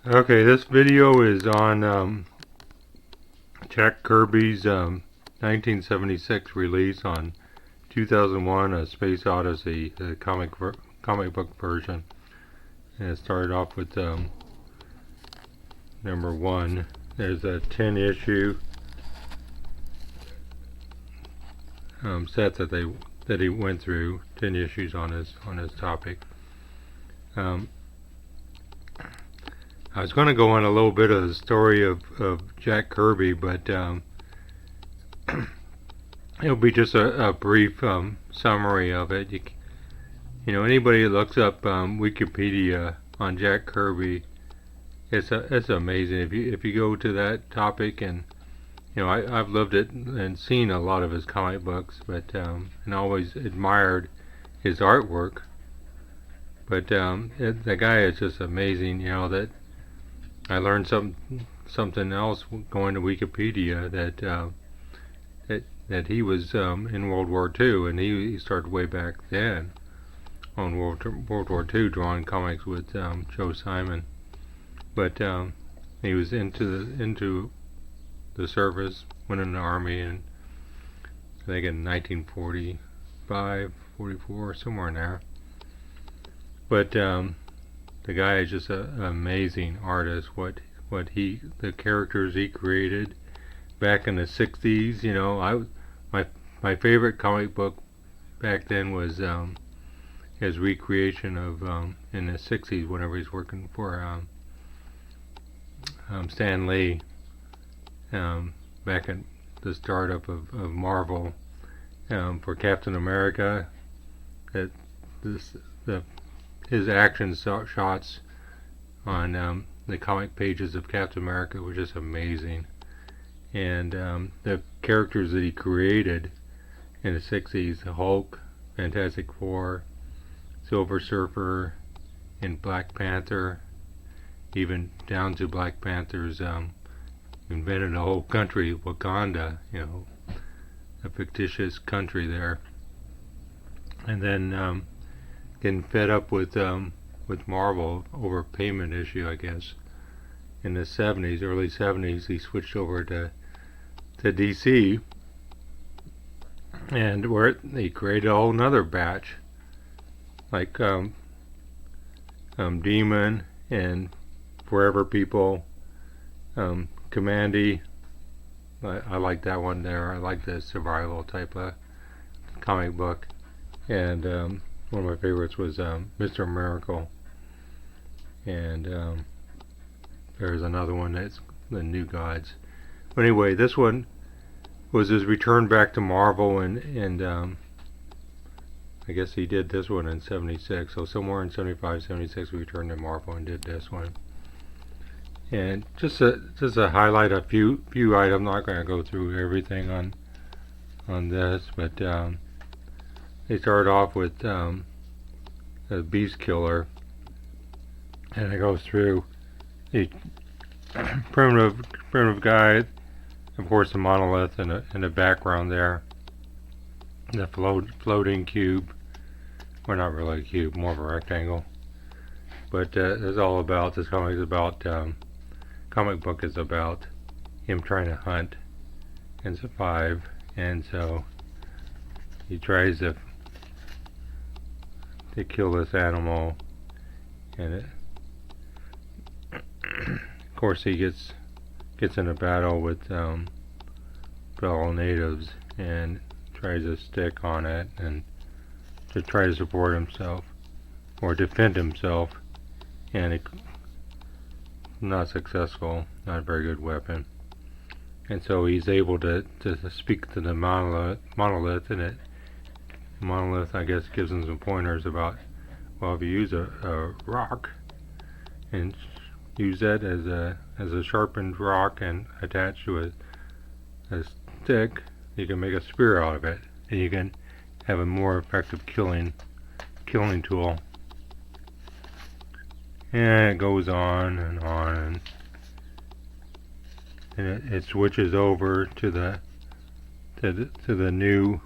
Okay, this video is on Jack Kirby's 1976 release on 2001 A Space Odyssey, the comic book version. And it started off with number 1. There's a 10 issue set that he went through, 10 issues on his topic. I was going to go on a little bit of the story of Jack Kirby, but it'll be just a brief summary of it. You know, anybody that looks up Wikipedia on Jack Kirby, it's amazing. If you go to that topic, and you know, I've lived it and seen a lot of his comic books, but and always admired his artwork. But the guy is just amazing. You know, that I learned something else going to Wikipedia, that he was in World War II, and he started way back then on World War II drawing comics with Joe Simon. But he was into the service, went in the army, and I think in 1945, 44, somewhere in there. But the guy is just an amazing artist. The characters he created back in the 60s. You know, my favorite comic book back then was his recreation of in the 60s, whenever he's working for Stan Lee, back at the startup of Marvel, for Captain America. His action shots on the comic pages of Captain America were just amazing, and the characters that he created in the 60s, the Hulk, Fantastic Four, Silver Surfer, and Black Panther, even down to Black Panther's invented a whole country, Wakanda, you know, a fictitious country there. And then getting fed up with Marvel over a payment issue, I guess. In the 70s, early 70s, he switched over to DC, and where he created a whole nother batch, like Demon and Forever People, Commandy. I like that one there. I like the survival type of comic book, and one of my favorites was Mr. Miracle, and there's another one that's the New Gods. But anyway, this one was his return back to Marvel, and I guess he did this one in 76, so somewhere in 75, 76 we returned to Marvel and did this one. And just to highlight a few items, I'm not going to go through everything on this, but they start off with a Beast Killer, and it goes through the primitive guy, of course the monolith in the background there, the floating cube, or not really a cube, more of a rectangle. But it's all about, this comic book is about him trying to hunt and survive, and so he tries to kill this animal, and of course he gets in a battle with fellow natives and tries to stick on it and to try to support himself or defend himself, and it's not successful, not a very good weapon. And so he's able to speak to the monolith, and monolith, I guess, gives him some pointers about, well, if you use a rock and use that as a sharpened rock and attach to a stick, you can make a spear out of it, and you can have a more effective killing tool. And it goes on and on, and it switches over to the new,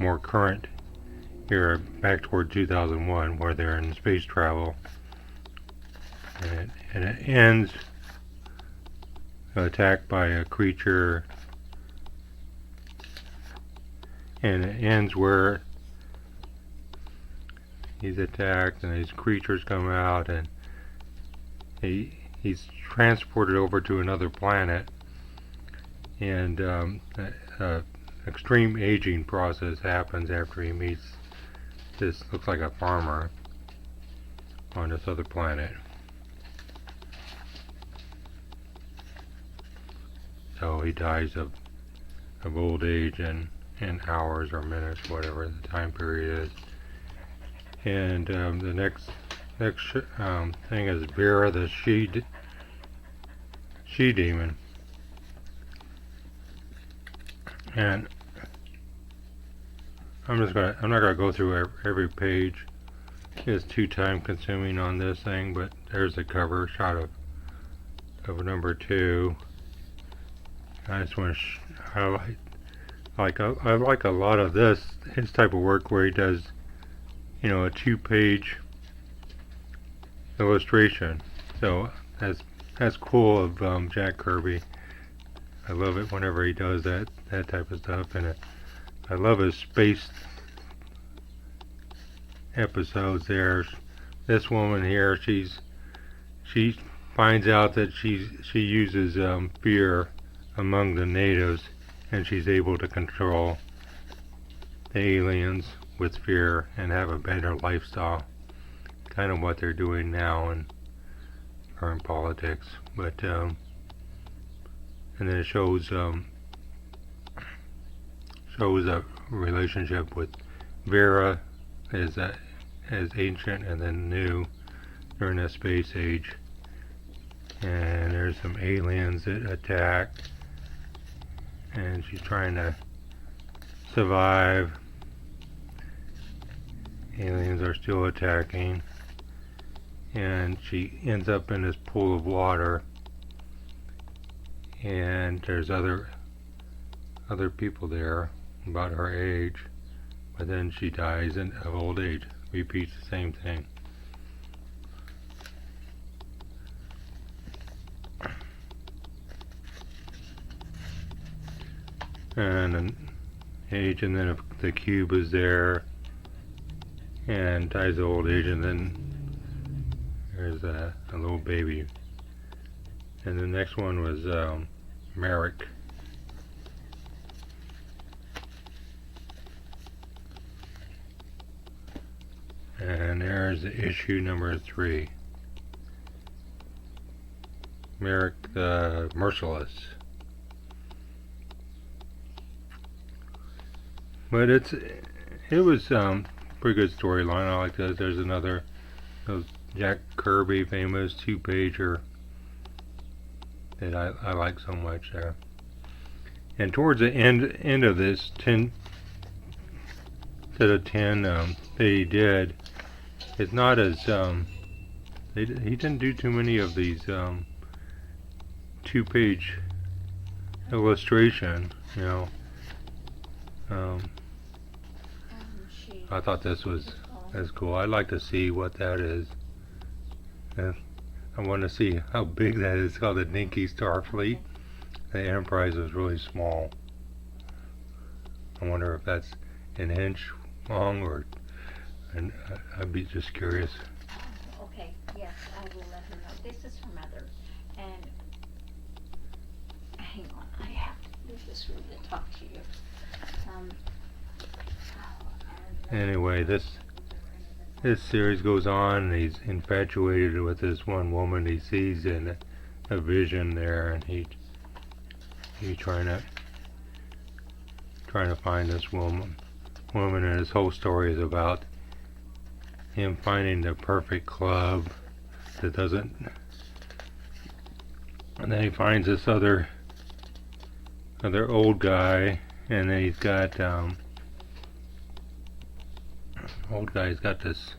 more current era, back toward 2001, where they're in space travel, and it ends attacked by a creature, and it ends where he's attacked and these creatures come out, and he's transported over to another planet, and extreme aging process happens after he meets this, looks like a farmer on this other planet. So he dies of old age in hours or minutes, whatever the time period is. And the next thing is Vera, the she demon. And I'm not gonna go through every page. It's too time consuming on this thing, but there's the cover shot of number 2. I just want to highlight, I like a lot of his type of work where he does, a 2-page illustration. So that's cool of Jack Kirby. I love it whenever he does that type of stuff, and I love his space episodes there. This woman here, she finds out that she uses fear among the natives, and she's able to control the aliens with fear and have a better lifestyle. Kind of what they're doing now in current politics. But and then it shows a relationship with Vera as ancient and then new during the space age. And there's some aliens that attack, and she's trying to survive. Aliens are still attacking, and she ends up in this pool of water, and there's other people there about her age, but then she dies of old age. Repeats the same thing. And an age, and then the cube is there, and dies of old age, and then there's a little baby. And the next one was Merrick. And there's issue number 3. Merrick the Merciless. But it was pretty good storyline. I like this. There's another Jack Kirby famous 2-pager that I like so much there. And towards the end of this 10 that he did, it's not as he didn't do too many of these 2-page illustration, I thought that's cool. I'd like to see what that is. And I want to see how big that is. It's called the Dinky Starfleet. The Enterprise is really small. I wonder if that's an inch long, and I'd be just curious. Okay, yes, I will let her know. This is her mother, and hang on, I have to leave this room to talk to you. Anyway, this series goes on, and he's infatuated with this one woman he sees in a vision there, and he's trying to find this woman, and his whole story is about him finding the perfect club that doesn't, and then he finds this other old guy, and then he's got old guy's got this,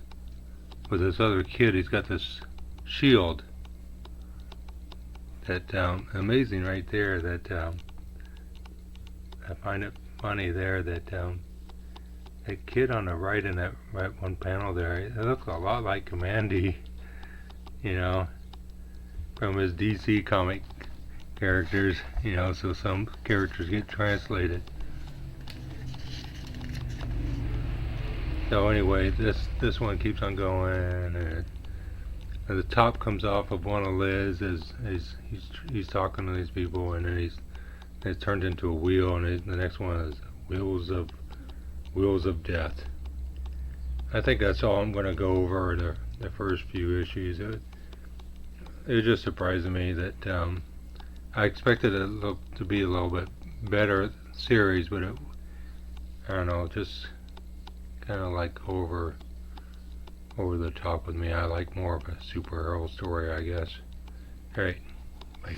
with this other kid, he's got this shield that amazing right there, that I find it funny there that that kid on the right in that one panel there, it looks a lot like Commandy, from his DC comic characters, you know, so some characters get translated. So anyway, this one keeps on going, and the top comes off of one of Liz as he's talking to these people, and then it's turned into a wheel, and the next one is Wheels of Death. I think that's all I'm going to go over the first few issues. It was just surprising me that I expected it to be a little bit better series, but I don't know, just kind of like over the top with me. I like more of a superhero story, I guess. Alright, bye.